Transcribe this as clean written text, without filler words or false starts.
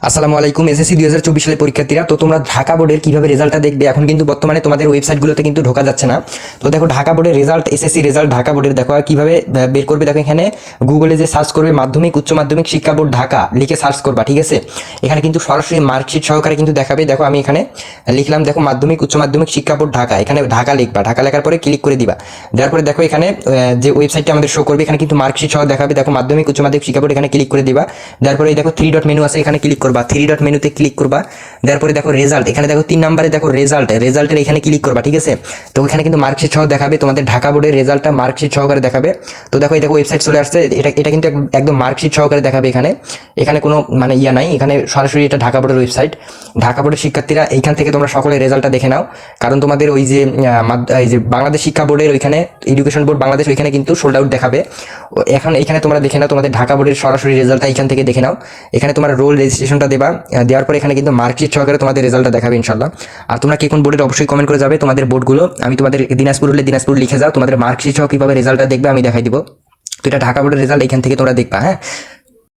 আসসালামু আলাইকুম। এসএসসি 2024 সালের পরীক্ষার্থীরা, তো তোমরা ঢাকা বোর্ডের কিভাবে রেজাল্টটা দেখবে, এখন কিন্তু বর্তমানে তোমাদের ওয়েবসাইটগুলোতে কিন্তু ঢোকা যাচ্ছে না। তো দেখো ঢাকা বোর্ডের রেজাল্ট, এসএসসি রেজাল্ট ঢাকা বোর্ডের দেখো কিভাবে বের করবে। দেখো এখানে গুগলে যে সার্চ করবে মাধ্যমিক উচ্চ মাধ্যমিক শিক্ষা বোর্ড ঢাকা লিখে সার্চ করবা, ঠিক আছে। এখানে কিন্তু সরাসরি মার্কশিট সহকারে কিন্তু দেখাবে। দেখো আমি এখানে লিখলাম, দেখো মাধ্যমিক উচ্চ মাধ্যমিক শিক্ষা বোর্ড ঢাকা, এখানে ঢাকা লিখবা, ঢাকা লেখার পরে ক্লিক করে দিবা। দেওয়ার পরে দেখো এখানে যে ওয়েবসাইটটা আমাদের শো করবে, এখানে কিন্তু মার্কশিট সহ দেখাবে। দেখো মাধ্যমিক উচ্চ মাধ্যমিক শিক্ষা বোর্ড, এখানে ক্লিক করে দিবা। দেওয়ার পরে দেখো 3 ডট মেনু আছে, এখানে ক্লিক করবা, 3 ডট মেনুতে ক্লিক করবা। দেওয়ার পরে দেখো রেজাল্ট, এখানে দেখো 3 নম্বরে দেখো রেজাল্টের এখানে ক্লিক করবা, ঠিক আছে। তো এখানে কিন্তু মার্কশিট সহ দেখাবে, তোমাদের ঢাকা বোর্ডের রেজাল্টটা মার্কশিট সহকারে দেখাবে। তো দেখো এই দেখো ওয়েবসাইট চলে আসছে, এটা কিন্তু একদম মার্কশিট সহকারে দেখাবে। এখানে কোনো মানে ইয়া নাই, এখানে সরাসরি এটা ঢাকা বোর্ডের ওয়েবসাইট। ঢাকা বোর্ডের শিক্ষার্থীরা এইখান থেকে তোমরা সকলে রেজাল্টটা দেখে নাও, কারণ তোমাদের ওই যে এই যে বাংলাদেশ শিক্ষা বোর্ডের ওইখানে এডুকেশন বোর্ড বাংলাদেশ ওইখানে কিন্তু সোল্ড আউট দেখাবে। এখন এখানে তোমরা দেখে নাও তোমাদের ঢাকা বোর্ডের সরাসরি রেজাল্টটা এখান থেকে দেখে নাও। এখানে তোমার রোল রেজিস্ট্রেশনটা দেবা, দেওয়ার পরে এখানে কিন্তু মার্কশিট সহকারে তোমাদের রেজাল্টটা দেখাবে ইনশাল্লাহ। আর তোমরা কে কোন বোর্ডের অবশ্যই কমেন্ট করে যাবে তোমাদের বোর্ডগুলো। আমি তোমাদের দিনাজপুর হলে দিনাজপুর লিখে যাও, তোমাদের মার্কশিট সহ কিভাবে রেজাল্টটা দেখবে আমি দেখাই দিব। তো এটা ঢাকা বোর্ডের রেজাল্ট, এখান থেকে তোমরা দেখবা। হ্যাঁ,